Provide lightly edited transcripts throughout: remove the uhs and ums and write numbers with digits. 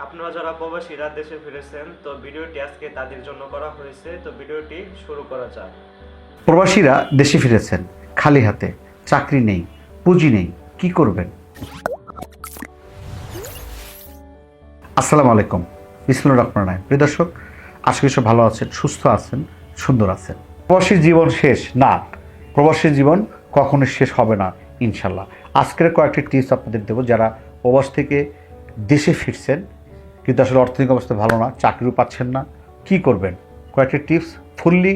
আপনারা যারা প্রবাসীরা দেশে ফিরেছেন, তো ভিডিওটি আজকে তাদের জন্য করা হয়েছে। তো ভিডিওটি শুরু করা যাক। প্রবাসীরা দেশে ফিরেছেন খালি হাতে, চাকরি নেই, পুঁজি নেই, কি করবেন? আসসালামু আলাইকুম, বিসমিল্লাহির রহমানির রহিম। প্রিয় দর্শক, আশা করি সব ভালো আছেন, সুস্থ আছেন, সুন্দর আছেন। প্রবাসী জীবন শেষ না, প্রবাসী জীবন কখনো শেষ হবে না ইনশাল্লাহ। আজকের কয়েকটি টিপস আপনাদের দেবো যারা প্রবাস থেকে দেশে ফিরছেন কিন্তু আসলে অর্থনৈতিক অবস্থা ভালো না, চাকরিও পাচ্ছেন না, কি করবেন? কয়েকটি টিপস ফুললি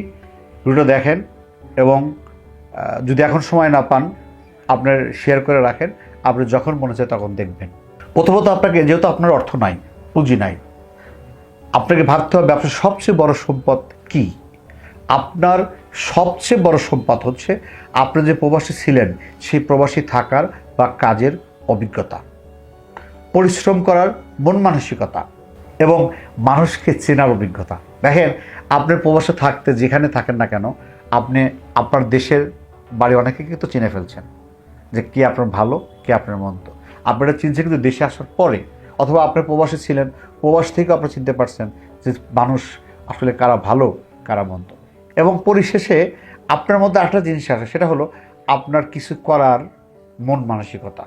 ভিডিও দেখেন এবং যদি এখন সময় না পান আপনার শেয়ার করে রাখেন, আপনি যখন মনে চায় তখন দেখবেন। প্রথমত আপনাকে, যেহেতু আপনার অর্থ নাই, পুঁজি নাই, আপনাকে ভাবতে হবে আপনার সবচেয়ে বড় সম্পদ কি। আপনার সবচেয়ে বড় সম্পদ হচ্ছে আপনি যে প্রবাসী ছিলেন সেই প্রবাসী থাকার বা কাজের অভিজ্ঞতা, পরিশ্রম করার মন মানসিকতা এবং মানুষকে চেনার অভিজ্ঞতা। দেখেন, আপনি প্রবাসে থাকতে যেখানে থাকেন না কেন, আপনি আপনার দেশের বাড়ি অনেকে কিন্তু চিনে ফেলছেন যে কে আপনার ভালো, কে আপনার মন্দ। আপনারা চিনছেন কিন্তু দেশে আসার পরে, অথবা আপনার প্রবাসে ছিলেন, প্রবাস থেকে আপনারা চিনতে পারছেন যে মানুষ আসলে কারা ভালো, কারা মন্দ। এবং পরিশেষে আপনার মধ্যে একটা জিনিস আসে, সেটা হলো আপনার কিছু করার মন মানসিকতা।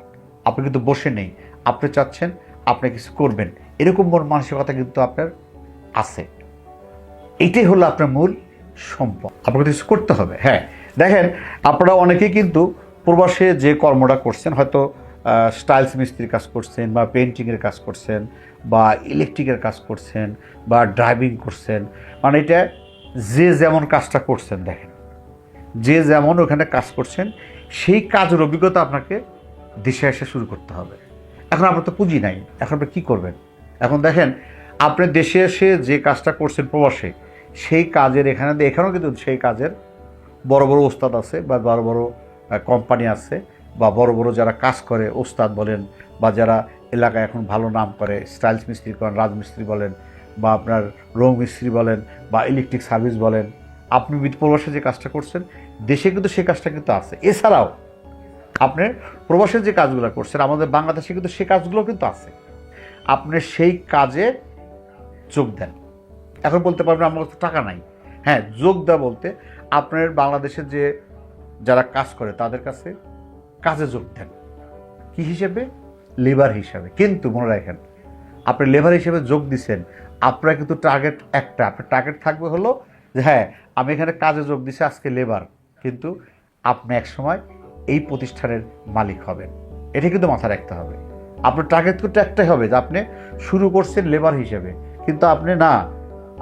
আপনি কিন্তু বসে নেই, আপনি চাচ্ছেন আপনি কিছু করবেন, এরকম মন মানসিকতা কিন্তু আপনার আছে। এটাই হলো আপনার মূল সম্পদ। আপনাকে কিছু করতে হবে। হ্যাঁ, দেখেন, আপনারা অনেকেই কিন্তু প্রবাসে যে কর্মটা করছেন, হয়তো স্টাইলস মিস্ত্রির কাজ করছেন, বা পেন্টিংয়ের কাজ করছেন, বা ইলেকট্রিকের কাজ করছেন, বা ড্রাইভিং করছেন, মানে এটা যে যেমন কাজটা করছেন, দেখেন যে যেমন ওখানে কাজ করছেন সেই কাজের অভিজ্ঞতা আপনাকে দেশে এসে শুরু করতে হবে। এখন আপনার তো পুঁজি নাই, এখন আপনি কী করবেন? এখন দেখেন, আপনি দেশে এসে যে কাজটা করছেন প্রবাসে, সেই কাজের এখানেও কিন্তু সেই কাজের বড় বড় ওস্তাদ আছে, বা বড় বড় কোম্পানি আছে, বা বড় বড় যারা কাজ করে ওস্তাদ বলেন, বা যারা এলাকায় এখন ভালো নাম করে, স্টাইলস মিস্ত্রি করেন, রাজমিস্ত্রি বলেন, বা আপনার রং মিস্ত্রি বলেন, বা ইলেকট্রিক সার্ভিস বলেন, আপনি প্রবাসে যে কাজটা করছেন দেশে কিন্তু সেই কাজটা কিন্তু আছে। এছাড়াও আপনি প্রবাসে যে কাজগুলো করছেন আমাদের বাংলাদেশে কিন্তু সেই কাজগুলো কিন্তু আছে। আপনি সেই কাজে যোগ দেন। এখন বলতে পারবেন আমার কাছে টাকা নাই। হ্যাঁ, যোগ দেওয়া বলতে আপনার বাংলাদেশের যে যারা কাজ করে তাদের কাছে কাজে যোগ দেন। কী হিসেবে? লেবার হিসাবে। কিন্তু মনে রাখেন, আপনি লেবার হিসেবে যোগ দিচ্ছেন, আপনার কিন্তু টার্গেট একটা, আপনার টার্গেট থাকবে হলো যে হ্যাঁ, আমি এখানে কাজে যোগ দিচ্ছি আজকে লেবার, কিন্তু আপনি একসময় এই প্রতিষ্ঠানের মালিক হবেন। এটা কিন্তু মাথায় রাখতে হবে। আপনার টার্গেট কিন্তু একটাই হবে যে আপনি শুরু করছেন লেবার হিসেবে, কিন্তু আপনি না,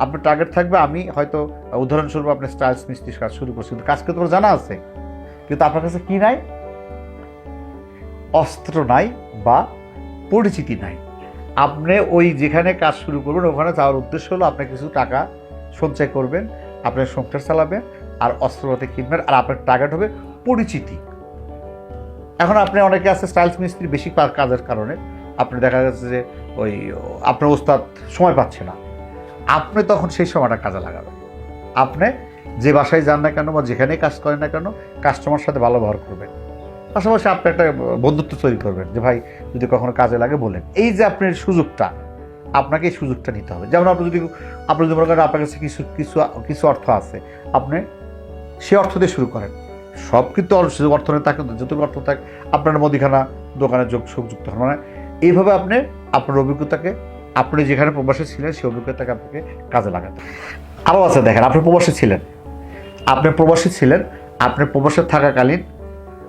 আপনার টার্গেট থাকবে আমি হয়তো উদাহরণস্বরূপ আপনি স্টাইলস মিস্ত্রির কাজ শুরু করছেন, কিন্তু কাজ কিন্তু জানা আছে, কিন্তু আপনার কাছে কি নাই? অস্ত্র নাই বা পরিচিতি নাই। আপনি ওই যেখানে কাজ শুরু করবেন ওখানে যাওয়ার উদ্দেশ্য হলো আপনি কিছু টাকা সঞ্চয় করবেন, আপনার সংসার চালাবেন, আর অস্ত্রপাতি কিনবেন, আর আপনার টার্গেট হবে পরিচিতি। এখন আপনি অনেকে আছে স্টাইলস মিস্ত্রি বেশি কাজের কারণে আপনি দেখা যাচ্ছে যে ওই আপনার ওস্তাদ সময় পাচ্ছে না, আপনি তখন সেই সময়টা কাজে লাগাবেন। আপনি যে বাসায় যান না কেন বা যেখানেই কাজ করেন না কেন, কাস্টমার সাথে ভালো ব্যবহার করবেন, পাশাপাশি আপনি একটা বন্ধুত্ব তৈরি করবেন যে ভাই যদি কখনো কাজে লাগে বলেন। এই যে আপনার সুযোগটা, আপনাকে এই সুযোগটা নিতে হবে। যেমন আপনি যদি মনে করেন আপনার কাছে কিছু কিছু কিছু অর্থ আছে, আপনি সে অর্থ দিয়ে শুরু করেন। সব কিন্তু অর্থ নেই থাকে, যতটুকু অর্থ থাকে আপনার মুদিখানা দোকানে সংযুক্ত হন। মানে এইভাবে আপনি আপনার অভিজ্ঞতাকে, আপনি যেখানে প্রবাসে ছিলেন সেই অভিজ্ঞতাকে আপনাকে কাজে লাগাতে। আরও আছে, দেখেন, আপনি প্রবাসী ছিলেন, আপনি প্রবাসে থাকাকালীন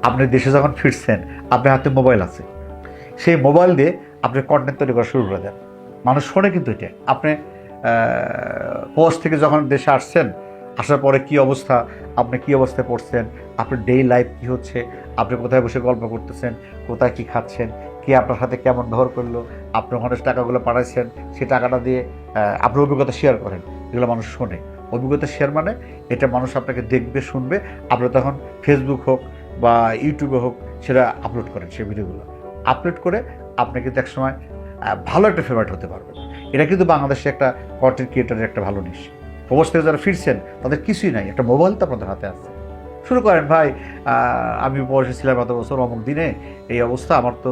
আপনি দেশে যখন ফিরছেন আপনার হাতে মোবাইল আছে, সেই মোবাইল দিয়ে আপনি কন্টেন্ট তৈরি করা শুরু করে দেন। মানুষ শোনে কিন্তু এটা। আপনি প্রবাস থেকে যখন দেশে আসছেন, আসার পরে কি অবস্থা, আপনি কি অবস্থায় পড়ছেন, আপনার ডেইলি লাইফ কী হচ্ছে, আপনি কোথায় বসে গল্প করতেছেন, কোথায় কি খাচ্ছেন, কে আপনার সাথে কেমন ব্যবহার করলো, আপনি ওখানে টাকাগুলো পাঠাইছেন, সেই টাকাটা দিয়ে আপনার অভিজ্ঞতা শেয়ার করেন, এগুলো মানুষ শোনে। অভিজ্ঞতা শেয়ার মানে এটা মানুষ আপনাকে দেখবে, শুনবে। আপনি তখন ফেসবুক হোক বা ইউটিউবে হোক সেটা আপলোড করেন, সেই ভিডিওগুলো আপলোড করে আপনি কিন্তু একসময় ভালো একটা ফেভারিট হতে পারবেন। এটা কিন্তু বাংলাদেশে একটা কন্টেন্ট ক্রিয়েটারের একটা ভালো নিশ। প্রবাস থেকে যারা ফিরছেন তাদের কিছুই নাই, একটা মোবাইল তো আপনাদের হাতে আছে। শুরু করেন, ভাই আমি প্রবাসে ছিলাম এত বছর, অমুক দিনে এই অবস্থা, আমার তো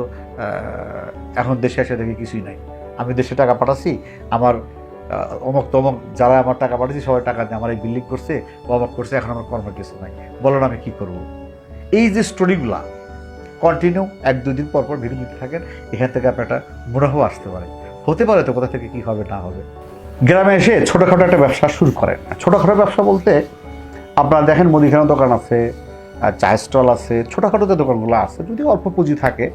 এখন দেশে এসে দেখি কিছুই নাই। আমি দেশে টাকা পাঠাচ্ছি, আমার অমুক তমুক যারা আমার টাকা পাঠাচ্ছি সবাই টাকা দিয়ে আমার এই বিল্ডিং করছে বা অমুক করছে, এখন আমার কর্মের কিছু নাই, বলেন আমি কী করবো? এই যে স্টোরিগুলা কন্টিনিউ 1-2 দিন পর পর ভিডিও দিতে থাকেন, এখান থেকে আপনার একটা মুনাফা আসতে পারে, হতে পারে তো কোথা থেকে কী হবে না হবে। গ্রামে এসে ছোটোখাটো একটা ব্যবসা শুরু করেন। ছোটোখাটো ব্যবসা বলতে আপনারা দেখেন মুদিখানার দোকান আছে, চায়ের স্টল আছে, ছোটোখাটো যে দোকানগুলো আছে, যদি অল্প পুঁজি থাকে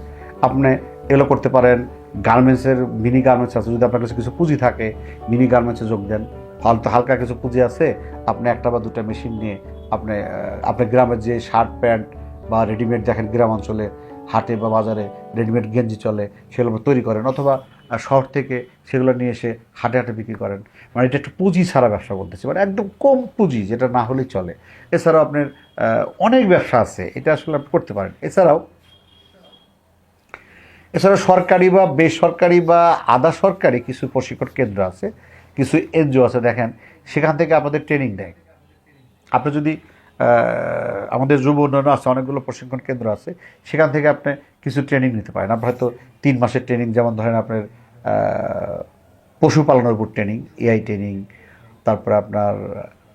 আপনি এগুলো করতে পারেন। গার্মেন্টসের মিনি গার্মেন্টস আছে, যদি আপনার কাছে কিছু পুঁজি থাকে মিনি গার্মেন্টসে যোগ দেন। হালকা কিছু পুঁজি আছে, আপনি 1টা বা 2টা মেশিন নিয়ে আপনি আপনার গ্রামের যে শার্ট প্যান্ট বা রেডিমেড দেখেন গ্রাম অঞ্চলে হাটে বা বাজারে রেডিমেড গেঞ্জি চলে, সেগুলো তৈরি করেন, অথবা শহর থেকে সেগুলো নিয়ে এসে হাটে হাটে বিক্রি করেন। মানে এটা একটা পুঁজি ছাড়া ব্যবসা বলতেছি, মানে একদম কম পুঁজি, যেটা না হলেই চলে। এছাড়াও আপনার অনেক ব্যবসা আছে, এটা আসলে আপনি করতে পারেন। এছাড়াও সরকারি বা বেসরকারি বা আধা সরকারি কিছু প্রশিক্ষণ কেন্দ্র আছে, কিছু এনজিও আছে, দেখেন সেখান থেকে আপনাদের ট্রেনিং দেয়। আপনি যদি আমাদের যুব উন্নয়ন আছে, অনেকগুলো প্রশিক্ষণ কেন্দ্র আছে, সেখান থেকে আপনি কিছু ট্রেনিং নিতে পারেন। আপনার হয়তো 3 মাসের ট্রেনিং, যেমন ধরেন আপনার পশুপালনের উপর ট্রেনিং, এআই ট্রেনিং, তারপরে আপনার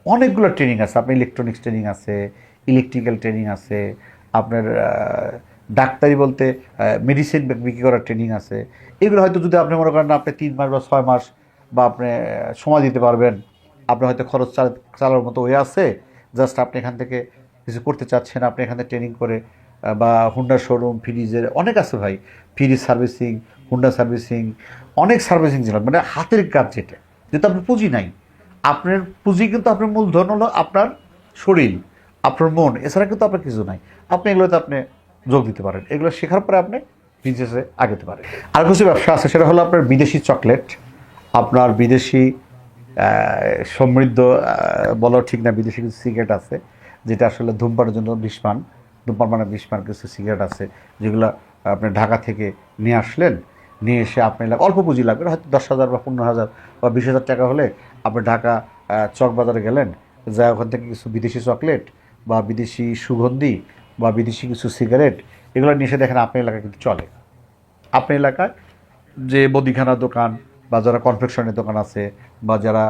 অনেকগুলো ট্রেনিং আছে। আপনার ইলেকট্রনিক্স ট্রেনিং আছে, ইলেকট্রিক্যাল ট্রেনিং আছে, আপনার ডাক্তারি বলতে মেডিসিন বিক্রি করার ট্রেনিং আছে। এগুলো হয়তো যদি আপনি মনে করেন আপনি 3 মাস বা 6 মাস বা আপনি সময় দিতে পারবেন, আপনার হয়তো খরচ চালানোর মতো হয়ে আছে, জাস্ট আপনি এখান থেকে কিছু করতে চাচ্ছেন, আপনি এখানে ট্রেনিং করে বা হুন্ডা শোরুম, ফ্রিজের অনেক আছে ভাই, ফ্রিজ সার্ভিসিং, হুন্ডা সার্ভিসিং, অনেক সার্ভিসিং যেটা মানে হাতের কাজ, যেটা যেহেতু আপনার পুঁজি নাই, আপনার পুঁজি কিন্তু আপনার মূলধন হলো আপনার শরীর, আপনার মন, এছাড়া কিন্তু আপনার কিছু নাই। আপনি এগুলোতে আপনি যোগ দিতে পারেন, এগুলো শেখার পরে আপনি বিজনেসে আগাতে পারেন। আর কিছু ব্যবসা আছে, সেটা হলো আপনার বিদেশি চকলেট, আপনার বিদেশি সমৃদ্ধ বলা ঠিক না, বিদেশি কিছু সিগারেট আছে যেটা আসলে ধূমপানের জন্য বিষপান, ধূমপান মানে বিষপান কিছু সিগারেট আছে, যেগুলো আপনি ঢাকা থেকে নিয়ে আসলেন, নিয়ে এসে আপনি অল্প পুঁজি লাগবে, হয়তো 10,000 বা 15,000 বা 20,000 টাকা হলে আপনি ঢাকা চক বাজারে গেলেন, যা ওখান থেকে কিছু বিদেশি চকলেট বা বিদেশি সুগন্ধি বা বিদেশি কিছু সিগারেট এগুলো নিয়ে এসে দেখেন আপনার এলাকায় কিন্তু চলে। আপনার এলাকায় যে মুদিখানার দোকান বা যারা কনফেকশনের দোকান আছে বা যারা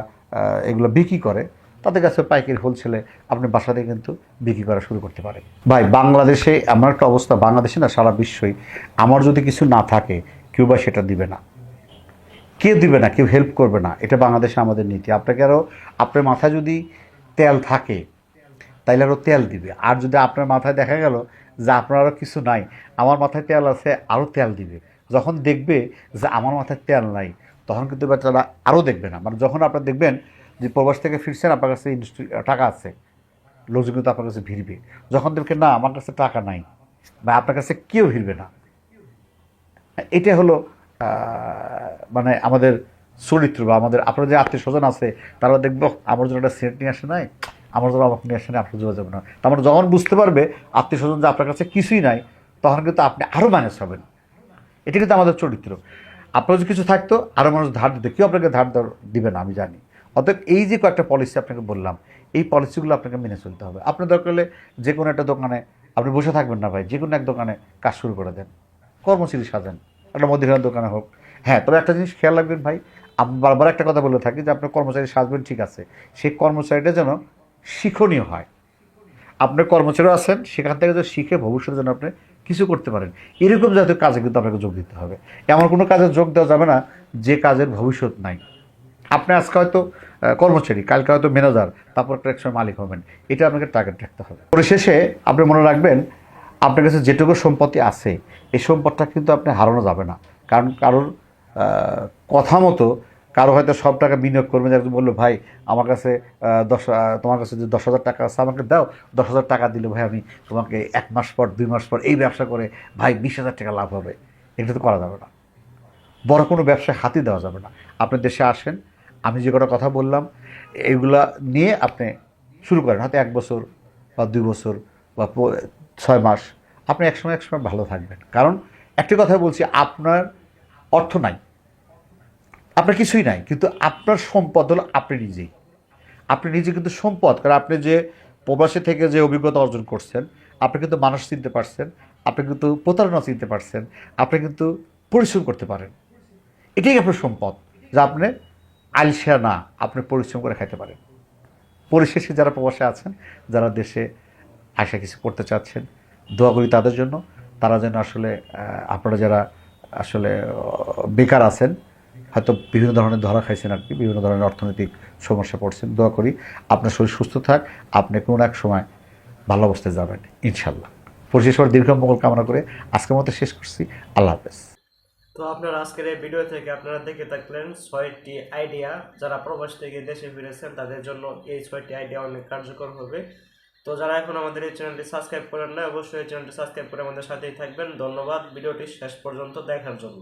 এগুলো বিক্রি করে, তাদের কাছে পাইকারি হোলসেলে আপনি বাসাতে কিন্তু বিক্রি করা শুরু করতে পারেন। ভাই বাংলাদেশে এমন একটা অবস্থা, বাংলাদেশে না সারা বিশ্বই, আমার যদি কিছু না থাকে কেউ বা সেটা দিবে না, কেউ দিবে না, কেউ হেল্প করবে না, এটা বাংলাদেশে আমাদের নীতি। আপনাকে আরও আপনার মাথায় যদি তেল থাকে তাইলে আরও তেল দিবে, আর যদি আপনার মাথায় দেখা গেল যে আপনার আরও কিছু নাই, আমার মাথায় তেল আছে, আরও তেল দিবে। যখন দেখবে যে আমার মাথায় তেল নাই, তখন কিন্তু তারা আরও দেখবে না। মানে যখন আপনার দেখবেন যে প্রবাস থেকে ফিরছেন, আপনার কাছে টাকা আছে, লোকজন কিন্তু আপনার কাছে ভিড়বে। যখন দেখবেন না আমার কাছে টাকা নাই বা আপনার কাছে কেউ ভিড়বে না, এটা হলো মানে আমাদের চরিত্র। বা আমাদের আপনার যে আত্মীয় স্বজন আছে, তারা দেখবো আমার জন্য একটা সেট নিয়ে আসে নাই, আমার জন্য আমাকে নিয়ে আসে নাই, আপনার যোগাযোগ না। তার মানে যখন বুঝতে পারবে আত্মীয় স্বজন যে আপনার কাছে কিছুই নাই, তখন কিন্তু আপনি আরও মাইনাস হবেন। এটা কিন্তু আমাদের চরিত্র। আপনার যদি কিছু থাকতো, আরও মানুষ ধার দিতে, কেউ আপনাকে ধার দিবে না, আমি জানি। অতএব এই যে কয়েকটা পলিসি আপনাকে বললাম, এই পলিসিগুলো আপনাকে মেনে চলতে হবে। আপনার দরকার হলে যে কোনো একটা দোকানে আপনি বসে থাকবেন না ভাই, যে কোনো এক দোকানে কাজ শুরু করে দেন, কর্মচারী সাজেন, একটা মুদিখানার দোকানে হোক। হ্যাঁ, তবে একটা জিনিস খেয়াল রাখবেন ভাই, আমি বারবার একটা কথা বলে থাকি যে আপনার কর্মচারী সাজবেন ঠিক আছে, সেই কর্মচারীটা যেন শিক্ষণীয় হয়। আপনার কর্মচারীও আছেন, সেখান থেকে যে শিখে ভবিষ্যতে যেন আপনি কিছু করতে পারেন, এরকম জাতীয় কাজে কিন্তু আপনাকে যোগ দিতে হবে। এমন কোনো কাজে যোগ দেওয়া যাবে না যে কাজের ভবিষ্যৎ নাই। আপনি আজকে হয়তো কর্মচারী, কালকে হয়তো ম্যানেজার, তারপর একটা একসময় মালিক হবেন, এটা আপনাকে টার্গেট রাখতে হবে। পরিশেষে আপনি মনে রাখবেন, আপনার কাছে যেটুকু সম্পত্তি আছে, এই সম্পদটা কিন্তু আপনি হারানো যাবে না। কারণ কারোর কথা মতো কারো হয়তো সব টাকা বিনিয়োগ করবেন, একজন বললো ভাই আমার কাছে তোমার কাছে যে 10,000 টাকা আছে আমাকে দাও, 10,000 টাকা দিলে ভাই আমি তোমাকে 1 মাস পর 2 মাস পর এই ব্যবসা করে ভাই 20,000 টাকা লাভ হবে, এটা তো করা যাবে না। বড় কোনো ব্যবসায় হাতই দেওয়া যাবে না। আপনি দেশে আসেন, আমি যে কটা কথা বললাম এইগুলা নিয়ে আপনি শুরু করেন, হয়তো 1 বছর বা 2 বছর বা 6 মাস, আপনি একসময় ভালো থাকবেন। কারণ একটি কথা বলছি, আপনার অর্থ নাই, আপনার কিছুই নাই, কিন্তু আপনার সম্পদ হলো আপনি নিজেই। আপনি নিজে কিন্তু সম্পদ, কারণ আপনি যে প্রবাসী থেকে যে অভিজ্ঞতা অর্জন করছেন, আপনি কিন্তু মানুষ চিনতে পারছেন, আপনি কিন্তু প্রতারণা চিনতে পারছেন, আপনি কিন্তু পরিশ্রম করতে পারেন। এটাই আপনার সম্পদ, যা আপনি আলসিয়া না, আপনি পরিশ্রম করে খাইতে পারেন। পরিশেষে যারা প্রবাসে আছেন, যারা দেশে আসা কিছু করতে চাচ্ছেন, দোয়া করি তাদের জন্য। তারা যেন আসলে আপনারা যারা আসলে বেকার আছেন, হয়তো বিভিন্ন ধরনের ধরা খাইছেন আর কি, বিভিন্ন ধরনের অর্থনৈতিক সমস্যা পড়ছেন, দোয়া করি আপনার শরীর সুস্থ থাক, আপনি কোনো এক সময় ভালো অবস্থায় যাবেন ইনশাল্লাহ। পরিশেষে দীর্ঘ মঙ্গল কামনা করে আজকের মতো শেষ করছি। আল্লাহ হাফেজ। তো আপনারা আজকের এই ভিডিও থেকে আপনারা দেখে থাকলেন 6টি আইডিয়া, যারা প্রবাস থেকে দেশে ফিরেছেন তাদের জন্য এই 6টি আইডিয়া অনেক কার্যকর হবে। তো যারা এখন আমাদের এই চ্যানেলটি সাবস্ক্রাইব করেন না, অবশ্যই এই চ্যানেলটি সাবস্ক্রাইব করে আমাদের সাথেই থাকবেন। ধন্যবাদ ভিডিওটি শেষ পর্যন্ত দেখার জন্য।